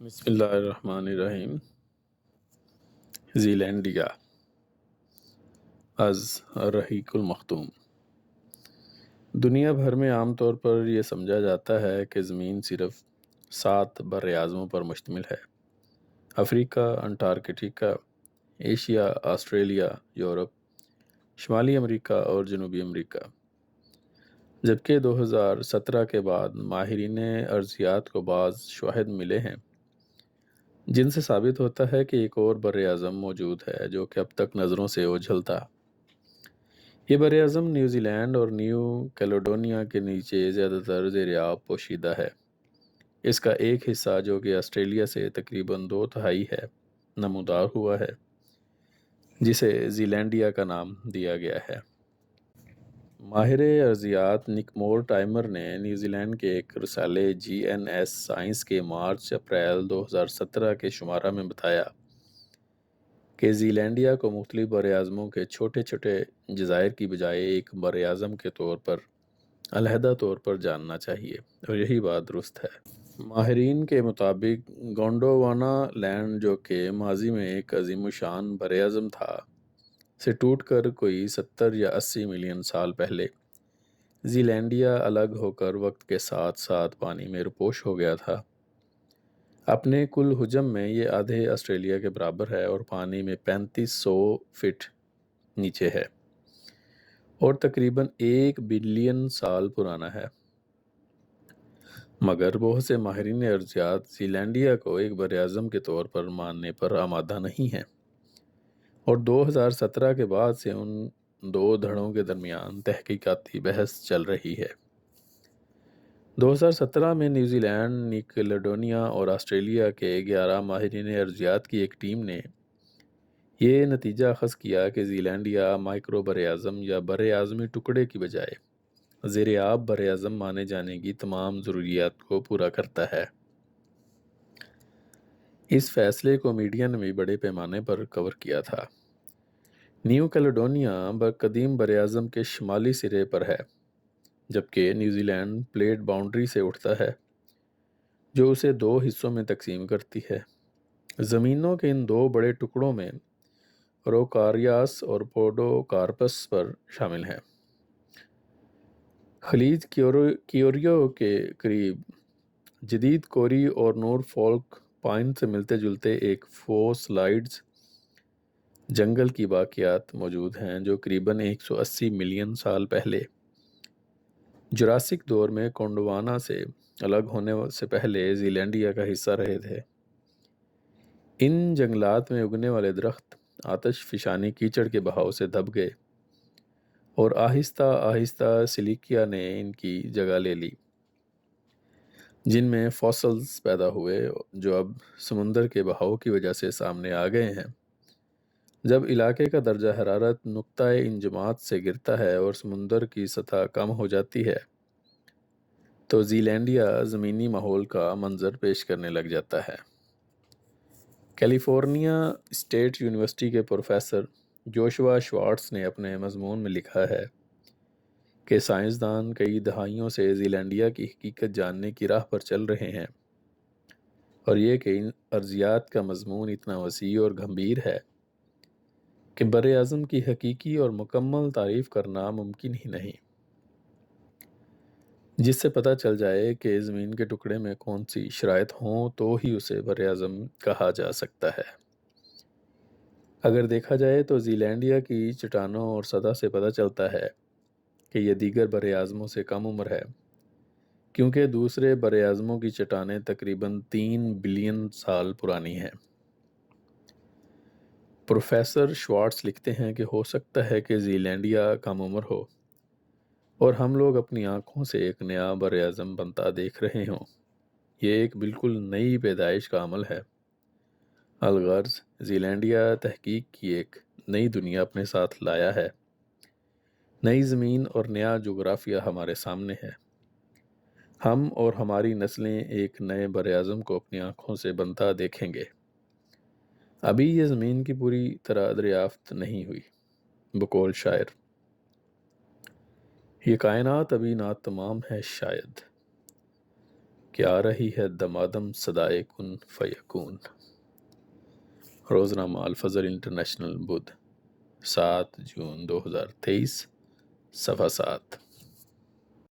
بسم اللہ الرحمن الرحیم۔ زیلینڈیا از الرحیق المختوم۔ دنیا بھر میں عام طور پر یہ سمجھا جاتا ہے کہ زمین صرف 7 براعظموں پر مشتمل ہے: افریقہ، انٹارکٹیکا، ایشیا، آسٹریلیا، یورپ، شمالی امریکہ اور جنوبی امریکہ۔ جبکہ 2017 کے بعد ماہرین ارضیات کو بعض شواہد ملے ہیں جن سے ثابت ہوتا ہے کہ ایک اور براعظم موجود ہے جو کہ اب تک نظروں سے اوجھل تھا۔ یہ براعظم نیوزی لینڈ اور نیو کیلیڈونیا کے نیچے زیادہ تر زیر آب پوشیدہ ہے۔ اس کا ایک حصہ جو کہ آسٹریلیا سے تقریباً 2/3 ہے نمودار ہوا ہے، جسے زیلینڈیا کا نام دیا گیا ہے۔ ماہر ارضیات نک مور ٹائمر نے نیوزی لینڈ کے ایک رسالے GNS سائنس کے مارچ-اپریل 2017 کے شمارہ میں بتایا کہ زیلینڈیا کو مختلف براعظموں کے چھوٹے چھوٹے جزائر کی بجائے ایک براعظم کے طور پر علیحدہ طور پر جاننا چاہیے، اور یہی بات درست ہے۔ ماہرین کے مطابق گونڈوانا لینڈ، جو کہ ماضی میں ایک عظیم الشان براعظم تھا، سے ٹوٹ کر کوئی 70 یا 80 ملین سال پہلے زیلینڈیا الگ ہو کر وقت کے ساتھ ساتھ پانی میں روپوش ہو گیا تھا۔ اپنے کل حجم میں یہ آدھے آسٹریلیا کے برابر ہے اور پانی میں 3500 فٹ نیچے ہے اور تقریباً 1 بلین سال پرانا ہے۔ مگر بہت سے ماہرین ارضیات زیلینڈیا کو ایک براعظم کے طور پر ماننے پر آمادہ نہیں ہیں، اور 2017 کے بعد سے ان دو دھڑوں کے درمیان تحقیقاتی بحث چل رہی ہے۔ 2017 میں نیوزی لینڈ، نیو کیلیڈونیا اور آسٹریلیا کے 11 ماہرین ارضیات کی ایک ٹیم نے یہ نتیجہ اخذ کیا کہ زیلینڈیا مائکرو براعظم یا براعظمی ٹکڑے کی بجائے زیر آب براعظم مانے جانے کی تمام ضروریات کو پورا کرتا ہے۔ اس فیصلے کو میڈیا نے بھی بڑے پیمانے پر کور کیا تھا۔ نیو کیلیڈونیا قدیم براعظم کے شمالی سرے پر ہے، جبکہ نیوزی لینڈ پلیٹ باؤنڈری سے اٹھتا ہے جو اسے 2 حصوں میں تقسیم کرتی ہے۔ زمینوں کے ان 2 بڑے ٹکڑوں میں روکاریاس اور پوڈوکارپس پر شامل ہیں۔ خلیج کیوریو کے قریب جدید کوری اور نورفولک پوائنٹ سے ملتے جلتے ایک فوسلائزڈ جنگل کی باقیات موجود ہیں جو قریباً 180 ملین سال پہلے جراسک دور میں گونڈوانا سے الگ ہونے سے پہلے زیلینڈیا کا حصہ رہے تھے۔ ان جنگلات میں اگنے والے درخت آتش فشانی کیچڑ کے بہاؤ سے دب گئے اور آہستہ آہستہ سلیکیا نے ان کی جگہ لے لی، جن میں فوسلز پیدا ہوئے جو اب سمندر کے بہاؤ کی وجہ سے سامنے آ گئے ہیں۔ جب علاقے کا درجہ حرارت نقطۂ انجماد سے گرتا ہے اور سمندر کی سطح کم ہو جاتی ہے تو زیلینڈیا زمینی ماحول کا منظر پیش کرنے لگ جاتا ہے۔ کیلیفورنیا اسٹیٹ یونیورسٹی کے پروفیسر جوشوا شوارٹز نے اپنے مضمون میں لکھا ہے کہ سائنسدان کئی دہائیوں سے زیلینڈیا کی حقیقت جاننے کی راہ پر چل رہے ہیں، اور یہ کہ ان ارضیات کا مضمون اتنا وسیع اور گمبھیر ہے کہ براعظم کی حقیقی اور مکمل تعریف کرنا ممکن ہی نہیں، جس سے پتہ چل جائے کہ زمین کے ٹکڑے میں کون سی شرائط ہوں تو ہی اسے براعظم کہا جا سکتا ہے۔ اگر دیکھا جائے تو زیلینڈیا کی چٹانوں اور سطح سے پتہ چلتا ہے کہ یہ دیگر براعظموں سے کم عمر ہے، کیونکہ دوسرے براعظموں کی چٹانیں تقریباً 3 بلین سال پرانی ہیں۔ پروفیسر شوارٹز لکھتے ہیں کہ ہو سکتا ہے کہ زیلینڈیا کم عمر ہو اور ہم لوگ اپنی آنکھوں سے ایک نیا براعظم بنتا دیکھ رہے ہوں۔ یہ ایک بالکل نئی پیدائش کا عمل ہے۔ الغرض زیلینڈیا تحقیق کی ایک نئی دنیا اپنے ساتھ لایا ہے، نئی زمین اور نیا جغرافیہ ہمارے سامنے ہے۔ ہم اور ہماری نسلیں ایک نئے براعظم کو اپنی آنکھوں سے بنتا دیکھیں گے۔ ابھی یہ زمین کی پوری طرح دریافت نہیں ہوئی۔ بقول شاعر، یہ کائنات ابھی ناتمام ہے شاید، کہ آ رہی ہے دمادم صدائے کن فیکون۔ روزنامہ الفجر انٹرنیشنل بدھ 7 جون 2023، صفحہ 7۔